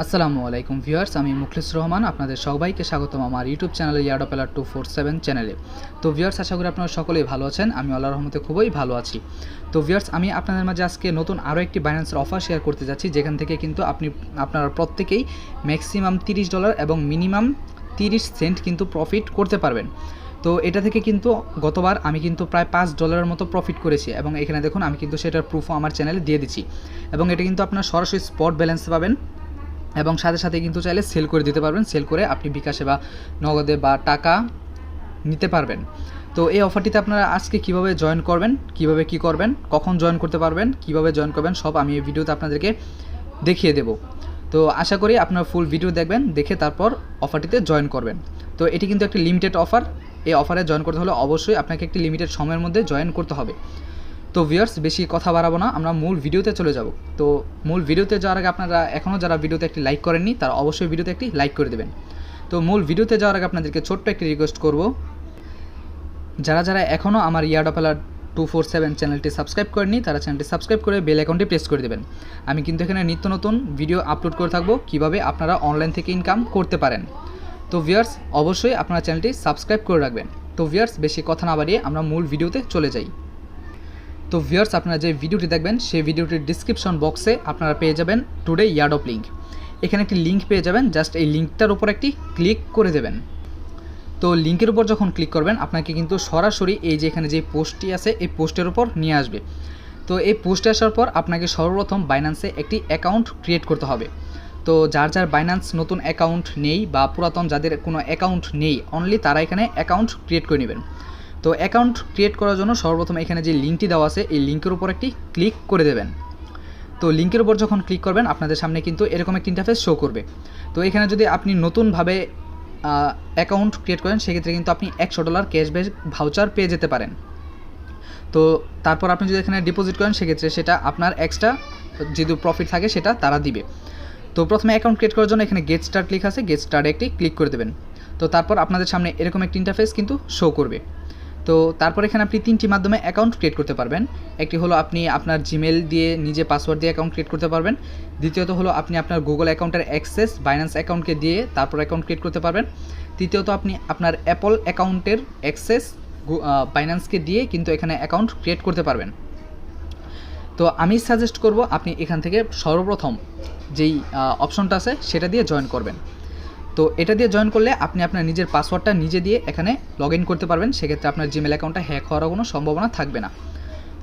আসসালামু আলাইকুম ভিউয়ার্স, আমি মুখলিস রহমান আপনাদের সবাইকে স্বাগতম আমার ইউটিউব চ্যানেলে Airdrop 247 চ্যানেলে। তো ভিউয়ার্স, আশা করি আপনারা সকলেই ভালো আছেন। আমি আল্লাহর রহমতে খুবই ভালো আছি। তো ভিউয়ার্স, আমি আপনাদের মাঝে আজকে নতুন আরও একটি বাইন্যান্সের অফার শেয়ার করতে যাচ্ছি, যেখান থেকে কিন্তু আপনারা প্রত্যেকেই ম্যাক্সিমাম $30 এবং মিনিমাম 30 সেন্ট কিন্তু প্রফিট করতে পারবেন। তো এটা থেকে কিন্তু গতবার আমি কিন্তু প্রায় $5 মতো প্রফিট করেছি, এবং এখানে দেখুন আমি কিন্তু সেটার প্রুফও আমার চ্যানেলে দিয়ে দিচ্ছি। এবং এটা কিন্তু আপনার সরাসরি স্পট ব্যালেন্স পাবেন, এবং সাথে সাথে কিন্তু চাইলে সেল করে দিতে পারবেন। সেল করে আপনি বিকাশে বা নগদে বা টাকা নিতে পারবেন। তো এই অফারটিতে আপনারা আজকে কিভাবে জয়েন করবেন, কিভাবে কি করবেন, কখন জয়েন করতে পারবেন, কিভাবে জয়েন করবেন, সব আমি এই ভিডিওতে আপনাদেরকে দেখিয়ে দেব। তো আশা করি আপনারা ফুল ভিডিও দেখবেন, দেখে তারপর অফারটিতে জয়েন করবেন। তো এটি কিন্তু একটি লিমিটেড অফার। এই অফারে জয়েন করতে হলে অবশ্যই আপনাকে একটি লিমিটেড সময়ের মধ্যে জয়েন করতে হবে। তো ভিউয়ার্স, বেশি কথা বাড়াবো না, আমরা মূল ভিডিওতে চলে যাব। তো মূল ভিডিওতে যাওয়ার আগে আপনারা এখনও যারা ভিডিওতে একটি লাইক করেননি তারা অবশ্যই ভিডিওতে একটি লাইক করে দেবেন। তো মূল ভিডিওতে যাওয়ার আগে আপনাদেরকে ছোট্ট একটি রিকোয়েস্ট করব, যারা এখনও আমার Airdrop 247 চ্যানেলটি সাবস্ক্রাইব করেননি তারা চ্যানেলটি সাবস্ক্রাইব করে বেল আইকনটি প্রেস করে দেবেন। আমি কিন্তু এখানে নিত্য নতুন ভিডিও আপলোড করে থাকবো কীভাবে আপনারা অনলাইন থেকে ইনকাম করতে পারেন। তো ভিউয়ার্স, অবশ্যই আপনারা চ্যানেলটি সাবস্ক্রাইব করে রাখবেন। তো ভিউয়ার্স, বেশি কথা না বাড়িয়ে আমরা মূল ভিডিওতে চলে যাই। তো ভিউয়ার্স, আপনারা যে ভিডিওটি দেখবেন সেই ভিডিওটির ডিসক্রিপশন বক্সে আপনারা পেয়ে যাবেন টুডে Airdrop লিঙ্ক। এখানে একটি লিঙ্ক পেয়ে যাবেন, জাস্ট এই লিঙ্কটার উপর একটি ক্লিক করে দেবেন। তো লিঙ্কের উপর যখন ক্লিক করবেন আপনাকে কিন্তু সরাসরি এই যে এখানে যে পোস্টটি আছে এই পোস্টের উপর নিয়ে আসবে। তো এই পোস্টে আসার পর আপনাকে সর্বপ্রথম বাইন্যান্সে একটি অ্যাকাউন্ট ক্রিয়েট করতে হবে। তো যার বাইন্যান্স নতুন অ্যাকাউন্ট নেই বা পুরাতন যাদের কোনো অ্যাকাউন্ট নেই, অনলি তারা এখানে অ্যাকাউন্ট ক্রিয়েট করে নেবেন। তো অ্যাকাউন্ট ক্রিয়েট করার জন্য সর্বপ্রথম এখানে যে লিঙ্কটি দেওয়া আছে এই লিঙ্কের উপর একটি ক্লিক করে দেবেন। তো লিঙ্কের উপর যখন ক্লিক করবেন আপনাদের সামনে কিন্তু এরকম একটি ইন্টারফেস শো করবে। তো এখানে যদি আপনি নতুনভাবে অ্যাকাউন্ট ক্রিয়েট করেন সেক্ষেত্রে কিন্তু আপনি $100 ক্যাশব্যাক ভাউচার পেয়ে যেতে পারেন। তো তারপর আপনি যদি এখানে ডিপোজিট করেন সেক্ষেত্রে সেটা আপনার এক্সট্রা যেহেতু প্রফিট থাকে সেটা তারা দিবে। তো প্রথমে অ্যাকাউন্ট ক্রিয়েট করার জন্য এখানে গেট স্টার্ট লেখা আছে, গেট স্টার্টে একটি ক্লিক করে দেবেন। তো তারপর আপনাদের সামনে এরকম একটি ইন্টারফেস কিন্তু শো করবে। তো তারপর এখানে আপনি 3টি মাধ্যমে অ্যাকাউন্ট ক্রিয়েট করতে পারবেন। একটি হলো আপনি আপনার জিমেল দিয়ে নিজে পাসওয়ার্ড দিয়ে অ্যাকাউন্ট ক্রিয়েট করতে পারবেন। দ্বিতীয়ত হলো আপনি আপনার গুগল অ্যাকাউন্টের অ্যাক্সেস বাইন্যান্স অ্যাকাউন্টকে দিয়ে তারপর অ্যাকাউন্ট ক্রিয়েট করতে পারবেন। তৃতীয়ত আপনি আপনার অ্যাপল অ্যাকাউন্টের অ্যাক্সেস বাইন্যান্সকে দিয়ে কিন্তু এখানে অ্যাকাউন্ট ক্রিয়েট করতে পারবেন। তো আমি সাজেস্ট করব আপনি এখান থেকে সর্বপ্রথম যেই অপশনটা আছে সেটা দিয়ে জয়েন করবেন। তো এটা দিয়ে জয়েন করলে আপনি আপনার নিজের পাসওয়ার্ডটা নিজে দিয়ে এখানে লগ ইন করতে পারবেন। সেক্ষেত্রে আপনার জিমেল অ্যাকাউন্টটা হ্যাক হওয়ারও কোনো সম্ভাবনা থাকবে না।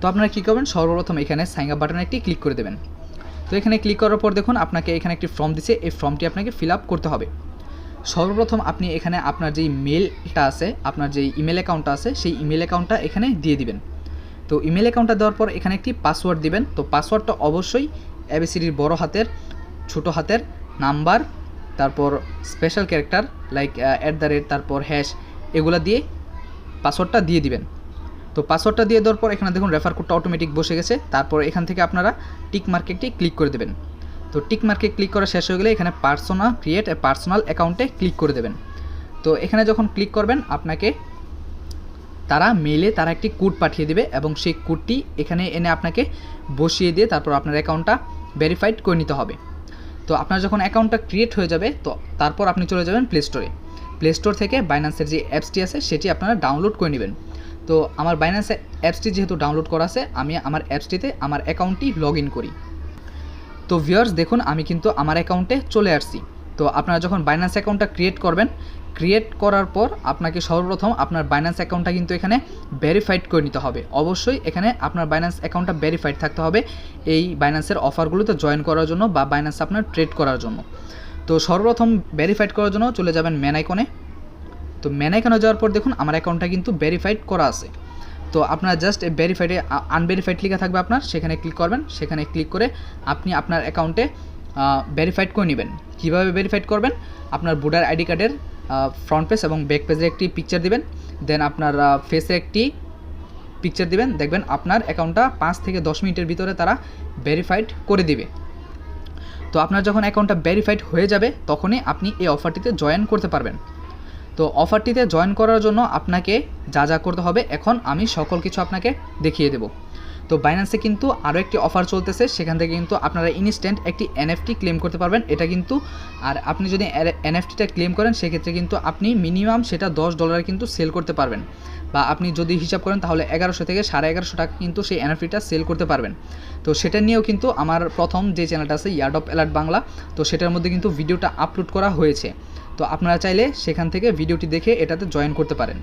তো আপনারা কী করবেন, সর্বপ্রথম এখানে সাইন আপ বাটনে একটি ক্লিক করে দেবেন। তো এখানে ক্লিক করার পর দেখুন আপনাকে এখানে একটি ফর্ম দিচ্ছে, এই ফর্মটি আপনাকে ফিল আপ করতে হবে। সর্বপ্রথম আপনি এখানে আপনার যেই মেলটা আছে, আপনার যেই ইমেল অ্যাকাউন্টটা আছে সেই ইমেল অ্যাকাউন্টটা এখানে দিয়ে দিবেন। তো ইমেল অ্যাকাউন্টটা দেওয়ার পর এখানে একটি পাসওয়ার্ড দিবেন। তো পাসওয়ার্ডটা অবশ্যই ABCDর বড় হাতের, ছোটো হাতের, নাম্বার, তারপর স্পেশাল ক্যারেক্টার লাইক @ তারপর হ্যাশ, এগুলো দিয়ে পাসওয়ার্ডটা দিয়ে দিবেন। তো পাসওয়ার্ডটা দিয়ে দেওয়ার পর এখানে দেখুন রেফার কোডটা অটোমেটিক বসে গেছে। তারপর এখান থেকে আপনারা টিক মার্কে একটি ক্লিক করে দেবেন। তো টিক মার্কে ক্লিক করা শেষ হয়ে গেলে এখানে ক্রিয়েট এ পার্সোনাল অ্যাকাউন্টে ক্লিক করে দেবেন। তো এখানে যখন ক্লিক করবেন আপনাকে তারা মেইলে তারা একটি কোড পাঠিয়ে দেবে, এবং সেই কোডটি এখানে এনে আপনাকে বসিয়ে দিয়ে তারপর আপনার অ্যাকাউন্টটা ভেরিফাইড করে নিতে হবে। তো আপনার যখন অ্যাকাউন্টটা ক্রিয়েট হয়ে যাবে তো তারপর আপনি চলে যাবেন প্লে স্টোরে। প্লে স্টোর থেকে বাইন্যান্সের যে অ্যাপসটি আছে সেটি আপনারা ডাউনলোড করে নেবেন। তো আমার বাইন্যান্স অ্যাপসটি যেহেতু ডাউনলোড করা আছে, আমি আমার অ্যাপসটিতে আমার অ্যাকাউন্টটি লগ ইন করি। তো ভিউয়ার্স দেখুন আমি কিন্তু আমার অ্যাকাউন্টে চলে আসছি। তো আপনারা যখন বাইন্যান্স অ্যাকাউন্টটা ক্রিয়েট করবেন, ক্রিয়েট করার পর আপনাকে সর্বপ্রথম আপনার বাইন্যান্স অ্যাকাউন্টটা কিন্তু এখানে ভেরিফাইড করে নিতে হবে। অবশ্যই এখানে আপনার বাইন্যান্স অ্যাকাউন্টটা ভেরিফাইড থাকতে হবে এই বাইন্যান্সের অফারগুলোতে জয়েন করার জন্য বা বাইন্যান্স আপনার ট্রেড করার জন্য। তো সর্বপ্রথম ভেরিফাইড করার জন্য চলে যাবেন ম্যান আইকনে। তো ম্যান আইকনে যাওয়ার পর দেখুন আমার অ্যাকাউন্টটা কিন্তু ভেরিফাইড করা আছে। তো আপনারা জাস্ট ভেরিফাইডে আনভেরিফাইড লেখা থাকবে আপনার, সেখানে ক্লিক করবেন। সেখানে ক্লিক করে আপনি আপনার অ্যাকাউন্টে ভেরিফাইড করে নেবেন। কীভাবে ভেরিফাইড করবেন, আপনার ভোটার আইডি কার্ডের ফ্রন্ট পেজ এবং ব্যাক পেজের একটি পিকচার দিবেন, দেন আপনার ফেসের একটি পিকচার দিবেন। দেখবেন আপনার অ্যাকাউন্টটা 5 থেকে 10 মিনিটের ভিতরে তারা ভেরিফাইড করে দিবে। তো আপনার যখন অ্যাকাউন্টটা ভেরিফাইড হয়ে যাবে তখনই আপনি এই অফারটিতে জয়েন করতে পারবেন। তো অফারটিতে জয়েন করার জন্য আপনাকে যা করতে হবে এখন আমি সকল কিছু আপনাকে দেখিয়ে দেব। তো বাইন্যান্সে কিন্তু আরও একটি অফার চলতেছে, সেখান থেকে কিন্তু আপনারা ইনস্ট্যান্ট একটি এনএফটি ক্লেম করতে পারবেন। এটা কিন্তু আর আপনি যদি এনএফটিটা ক্লেম করেন সেক্ষেত্রে কিন্তু আপনি মিনিমাম সেটা $10 কিন্তু সেল করতে পারবেন, বা আপনি যদি হিসাব করেন তাহলে 1100 থেকে 1150 টাকা কিন্তু সেই এনএফটিটা সেল করতে পারবেন। তো সেটা নিয়েও কিন্তু আমার প্রথম যে চ্যানেলটা আছে ইয়ারড্রপ অ্যালার্ট বাংলা, তো সেটার মধ্যে কিন্তু ভিডিওটা আপলোড করা হয়েছে। তো আপনারা চাইলে সেখান থেকে ভিডিওটি দেখে এটাতে জয়েন করতে পারেন।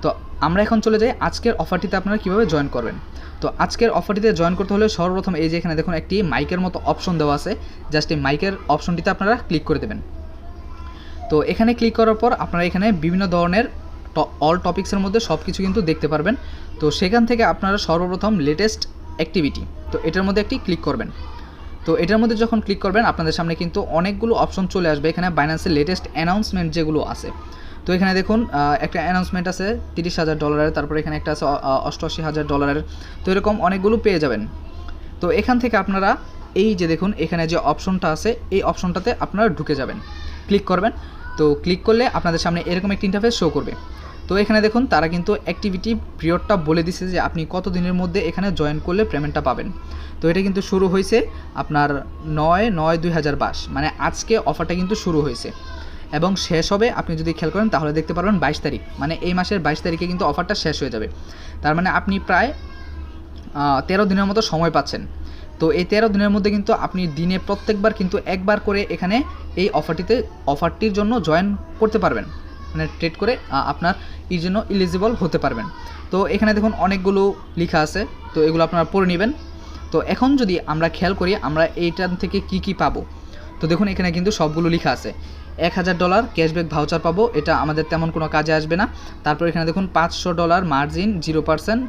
তো আমরা এখন চলে যাই আজকের অফারটিতে আপনারা কীভাবে জয়েন করবেন। তো আজকের অফারটিতে জয়েন করতে হলে সর্বপ্রথম এই যে এখানে দেখুন একটি মাইকের মতো অপশন দেওয়া আছে, জাস্ট এই মাইকের অপশনটিতে আপনারা ক্লিক করে দেবেন। তো এখানে ক্লিক করার পর আপনারা এখানে বিভিন্ন ধরনের অল টপিক্সের মধ্যে সব কিছু কিন্তু দেখতে পারবেন। তো সেখান থেকে আপনারা সর্বপ্রথম লেটেস্ট অ্যাক্টিভিটি, তো এটার মধ্যে একটি ক্লিক করবেন। তো এটার মধ্যে যখন ক্লিক করবেন আপনাদের সামনে কিন্তু অনেকগুলো অপশন চলে আসবে। এখানে বাইন্যান্সের লেটেস্ট অ্যানাউন্সমেন্ট যেগুলো আছে, তো এখানে দেখুন একটা অ্যানাউন্সমেন্ট আছে $30,000, তারপরে এখানে একটা আছে $88,000, তো এরকম অনেকগুলো পেয়ে যাবেন। তো এখান থেকে আপনারা এই যে দেখুন এখানে যে অপশনটা আছে এই অপশনটাতে আপনারা ঢুকে যাবেন, ক্লিক করবেন। তো ক্লিক করলে আপনাদের সামনে এরকম একটা ইন্টারফেস শো করবে। তো এখানে দেখুন তারা কিন্তু অ্যাক্টিভিটি পিরিয়ডটা বলে দিছে যে আপনি কত দিনের মধ্যে এখানে জয়েন করলে পেমেন্টটা পাবেন। তো এটা কিন্তু শুরু হয়েছে আপনার 9/9/2022, মানে আজকে অফারটা কিন্তু শুরু হয়েছে এবং শেষ হবে, আপনি যদি খেয়াল করেন তাহলে দেখতে পারবেন 22 তারিখ, মানে এই মাসের 22 তারিখে কিন্তু অফারটা শেষ হয়ে যাবে। তার মানে আপনি প্রায় 13 দিনের মতো সময় পাচ্ছেন। তো এই 13 দিনের মধ্যে কিন্তু আপনি দিনে প্রত্যেকবার কিন্তু একবার করে এখানে এই অফারটির জন্য জয়েন করতে পারবেন, মানে ট্রেড করে আপনার এর জন্য এলিজিবল হতে পারবেন। তো এখানে দেখুন অনেকগুলো লেখা আছে, তো এগুলো আপনারা পড়ে নেবেন। তো এখন যদি আমরা খেয়াল করি আমরা এইটার থেকে কি কি পাবো, তো দেখুন এখানে কিন্তু সবগুলো লেখা আছে। $1000 ক্যাশব্যাক ভাউচার পাবো, এটা আমাদের তেমন কোনো কাজে আসবে না। তারপর এখানে দেখুন $500 মার্জিন 0%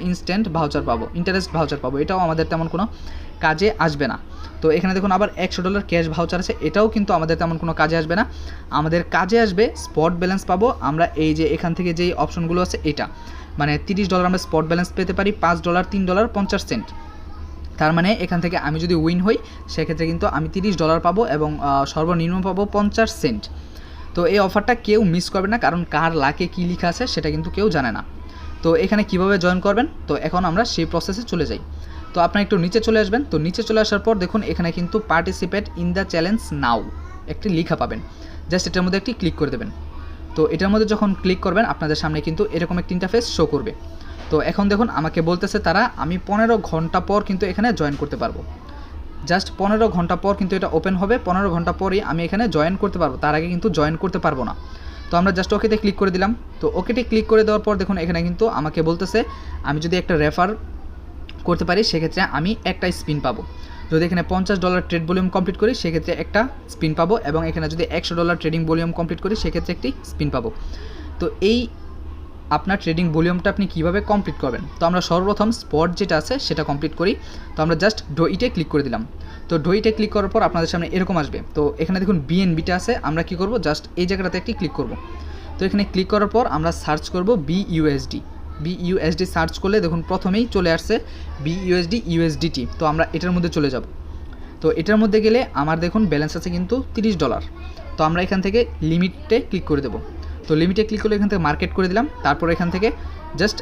ইনস্ট্যান্ট ভাউচার পাবো, ইন্টারেস্ট ভাউচার পাবো, এটাও আমাদের তেমন কোনো কাজে আসবে না। তো এখানে দেখুন আবার $100 ক্যাশ ভাউচার আছে, এটাও কিন্তু আমাদের তেমন কোনো কাজে আসবে না। আমাদের কাজে আসবে স্পট ব্যালেন্স পাবো আমরা, এই যে এখান থেকে যেই অপশনগুলো আছে এটা, মানে $30 আমরা স্পট ব্যালেন্স পেতে পারি, $5 $3.50। তার মানে এখান থেকে আমি যদি উইন হই সেক্ষেত্রে কিন্তু আমি $30 পাবো এবং সর্বনিম্ন পাবো 50 সেন্ট। তো এই অফারটা কেউ মিস করবে না, কারণ কার লাকে কী লেখা আছে সেটা কিন্তু কেউ জানে না। তো এখানে কিভাবে জয়েন করবেন, তো এখন আমরা সেই প্রসেসে চলে যাই। তো আপনারা একটু নিচে চলে আসবেন। তো নিচে চলে আসার পর দেখুন এখানে কিন্তু পার্টিসিপেট ইন দ্য চ্যালেঞ্জ নাও একটি লেখা পাবেন, জাস্ট এটার মধ্যে একটি ক্লিক করে দেবেন। তো এটার মধ্যে যখন ক্লিক করবেন আপনাদের সামনে কিন্তু এরকম একটি ইন্টারফেস শো করবে। তো এখন দেখুন আমাকে বলতেছে তারা আমি 15 ঘন্টা পর কিন্তু এখানে জয়েন করতে পারবো, জাস্ট 15 ঘন্টা পর কিন্তু এটা ওপেন হবে, 15 ঘন্টা পরই আমি এখানে জয়েন করতে পারবো, তার আগে কিন্তু জয়েন করতে পারবো না। তো আমরা জাস্ট ওকেতে ক্লিক করে দিলাম। তো ওকেতে ক্লিক করে দেওয়ার পর দেখুন এখানে কিন্তু আমাকে বলতেছে আমি যদি একটা রেফার করতে পারি সেক্ষেত্রে আমি একটা স্পিন পাবো, যদি এখানে $50 ট্রেড ভলিউম কমপ্লিট করি সেক্ষেত্রে একটা স্পিন পাবো, এবং এখানে যদি $100 ট্রেডিং ভলিউম কমপ্লিট করি সেক্ষেত্রে একটি স্পিন পাবো। তো এই আপনার ট্রেডিং ভলিউমটা আপনি কীভাবে কমপ্লিট করবেন, তো আমরা সর্বপ্রথম স্পট যেটা আছে সেটা কমপ্লিট করি। তো আমরা জাস্ট ডোইটে ক্লিক করে দিলাম। তো ডোইটে ক্লিক করার পর আপনাদের সামনে এরকম আসবে। তো এখানে দেখুন বিএনবিটা আছে, আমরা কি করব জাস্ট এই জায়গাটাতে একটি ক্লিক করব। তো এখানে ক্লিক করার পর আমরা সার্চ করব বিইউএসডি সার্চ করলে দেখুন প্রথমেই চলে আসছে বিইউএসডি। তো আমরা এটার মধ্যে চলে যাব। তো এটার মধ্যে গেলে আমার দেখুন ব্যালেন্স আছে কিন্তু $30। তো আমরা এখান থেকে লিমিটে ক্লিক করে দেবো। তো লিমিটে ক্লিক করলে এখান থেকে মার্কেট করে দিলাম। তারপর এখান থেকে জাস্ট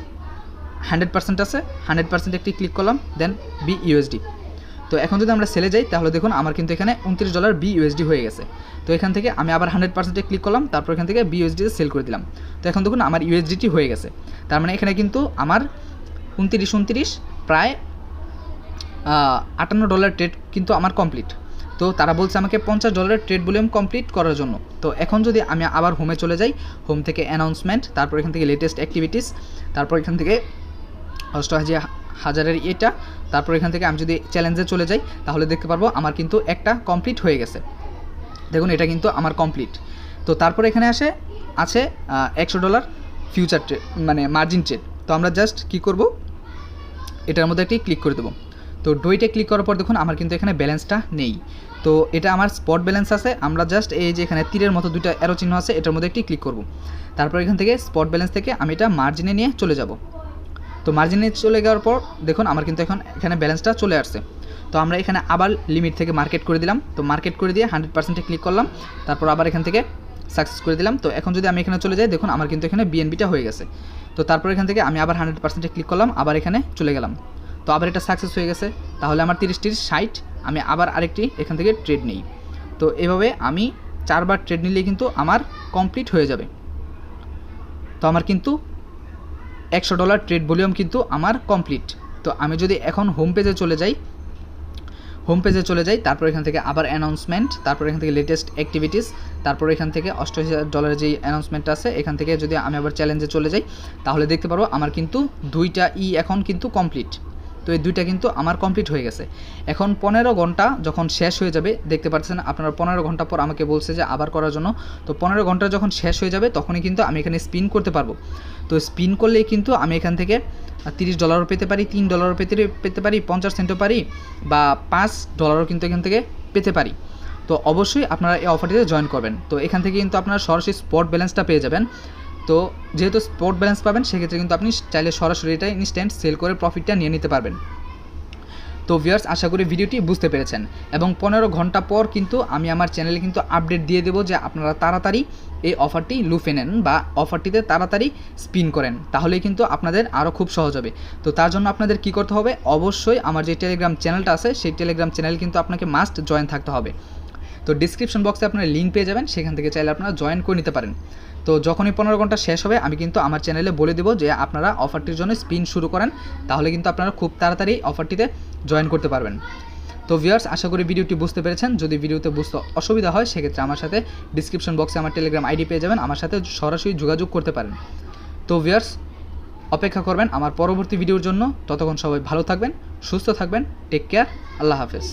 100% আছে, 100% একটি ক্লিক করলাম, দেন বিইউএসডি। তো এখন যদি আমরা সেলে যাই তাহলে দেখুন আমার কিন্তু এখানে $29 বিইউএসডি হয়ে গেছে। তো এখান থেকে আমি আবার 100%-এ ক্লিক করলাম, তারপর এখান থেকে বিইউএসডিতে সেল করে দিলাম। তো এখন দেখুন আমার ইউএসডিটি হয়ে গেছে। তার মানে এখানে কিন্তু আমার 29 প্রায় $58 ট্রেড কিন্তু আমার কমপ্লিট। তো তারা বলছে আমাকে $50 ট্রেড ভলিউম কমপ্লিট করার জন্য। তো এখন যদি আমি আবার হোমে চলে যাই, হোম থেকে অ্যানাউন্সমেন্ট, তারপর এখান থেকে লেটেস্ট অ্যাক্টিভিটিস, তারপর এখান থেকে 88,000-এর এটা, তারপর এখান থেকে আমি যদি চ্যালেঞ্জে চলে যাই তাহলে দেখতে পারবো আমার কিন্তু একটা কমপ্লিট হয়ে গেছে। দেখুন এটা কিন্তু আমার কমপ্লিট। তো তারপর এখানে আছে $100 ফিউচার ট্রেড, মানে মার্জিন ট্রেড। তো আমরা জাস্ট কি করব, এটার মধ্যে একটি ক্লিক করে দেবো। তো ডোইটে ক্লিক করার পর দেখুন আমার কিন্তু এখানে ব্যালেন্সটা নেই। তো এটা আমার স্পট ব্যালেন্স আছে, আমরা জাস্ট এই যে এখানে তীরের মতো দুইটা অ্যারো চিহ্ন আছে এটার মধ্যে একটি ক্লিক করব। তারপর এখান থেকে স্পট ব্যালেন্স থেকে আমি এটা মার্জিনে নিয়ে চলে যাব। তো মার্জিনে চলে যাওয়ার পর দেখুন আমার কিন্তু এখন এখানে ব্যালেন্সটা চলে আসছে। তো আমরা এখানে আবার লিমিট থেকে মার্কেট করে দিলাম। তো মার্কেট করে দিয়ে 100%-এ ক্লিক করলাম, তারপর আবার এখান থেকে সাকসেস করে দিলাম। তো এখন যদি আমি এখানে চলে যাই দেখুন আমার কিন্তু এখানে বিএনবিটা হয়ে গেছে। তো তারপর এখান থেকে আমি আবার 100%-এ ক্লিক করলাম, আবার এখানে চলে গেলাম। তো আবার এটা সাকসেস হয়ে গেছে, তাহলে আমার 30 60 আমি আবার আরেকটি এখান থেকে ট্রেড নিই। তো এভাবে আমি 4বার ট্রেড নিলেই কিন্তু আমার কমপ্লিট হয়ে যাবে। তো আমার কিন্তু $100 ট্রেড ভলিউম কিন্তু আমার কমপ্লিট। তো আমি যদি এখন হোম পেজে চলে যাই, তারপর এখান থেকে আবার অ্যানাউন্সমেন্ট, তারপর এখান থেকে লেটেস্ট অ্যাক্টিভিটিস, তারপর এখান থেকে $88 যেই অ্যানাউন্সমেন্টটা আছে এখান থেকে যদি আমি আবার চ্যালেঞ্জে চলে যাই, তাহলে দেখতে পারবো আমার কিন্তু 2টা এখন কিন্তু কমপ্লিট। তো এই 2টা কিন্তু আমার কমপ্লিট হয়ে গেছে। এখন 15 ঘন্টা যখন শেষ হয়ে যাবে, দেখতে পাচ্ছেন আপনারা 15 ঘন্টা পর আমাকে বলছে যে আবার করার জন্য। তো 15 ঘন্টা যখন শেষ হয়ে যাবে তখনই কিন্তু আমি এখানে স্পিন করতে পারবো। তো স্পিন করলেই কিন্তু আমি এখান থেকে $30 পেতে পারি, $3 পেতে পারি, 50 সেন্টও পারি, বা $5 কিন্তু এখান থেকে পেতে পারি। তো অবশ্যই আপনারা এই অফারটিতে জয়েন করবেন। তো এখান থেকে কিন্তু আপনারা সরাসরি স্পট ব্যালেন্সটা পেয়ে যাবেন। তো যেহেতু স্পট ব্যালেন্স পাবেন, সেক্ষেত্রে কিন্তু আপনি চাইলে সরাসরি এটা ইনস্ট্যান্ট সেল করে প্রফিটটা নিয়ে নিতে পারবেন। তো ভিউয়ার্স, আশা করি ভিডিওটি বুঝতে পেরেছেন, এবং 15 ঘন্টা পর কিন্তু আমি আমার চ্যানেলে কিন্তু আপডেট দিয়ে দেবো যে আপনারা তাড়াতাড়ি এই অফারটি লুফে নেন বা অফারটিতে তাড়াতাড়ি স্পিন করেন, তাহলেই কিন্তু আপনাদের আরও খুব সহজ হবে। তো তার জন্য আপনাদের কি করতে হবে, অবশ্যই আমার যে টেলিগ্রাম চ্যানেলটা আছে সেই টেলিগ্রাম চ্যানেল কিন্তু আপনাকে মাস্ট জয়েন থাকতে হবে। তো ডিসক্রিপশন বক্সে আপনারা লিঙ্ক পেয়ে যাবেন, সেখান থেকে চাইলে আপনারা জয়েন করে নিতে পারেন। তো যখনই 15 ঘন্টা শেষ হবে আমি কিন্তু আমার চ্যানেলে বলে দেবো যে আপনারা অফারটির জন্য স্পিন শুরু করেন, তাহলে কিন্তু আপনারা খুব তাড়াতাড়ি অফারটিতে জয়েন করতে পারবেন। তো ভিউয়ার্স, আশা করি ভিডিওটি বুঝতে পেরেছেন। যদি ভিডিওতে বুঝতে অসুবিধা হয়, সেক্ষেত্রে আমার সাথে ডিসক্রিপশন বক্সে আমার টেলিগ্রাম আইডি পেয়ে যাবেন, আমার সাথে সরাসরি যোগাযোগ করতে পারেন। তো ভিউয়ার্স, অপেক্ষা করবেন আমার পরবর্তী ভিডিওর জন্য। ততক্ষণ সবাই ভালো থাকবেন, সুস্থ থাকবেন, টেক কেয়ার, আল্লাহ হাফেজ।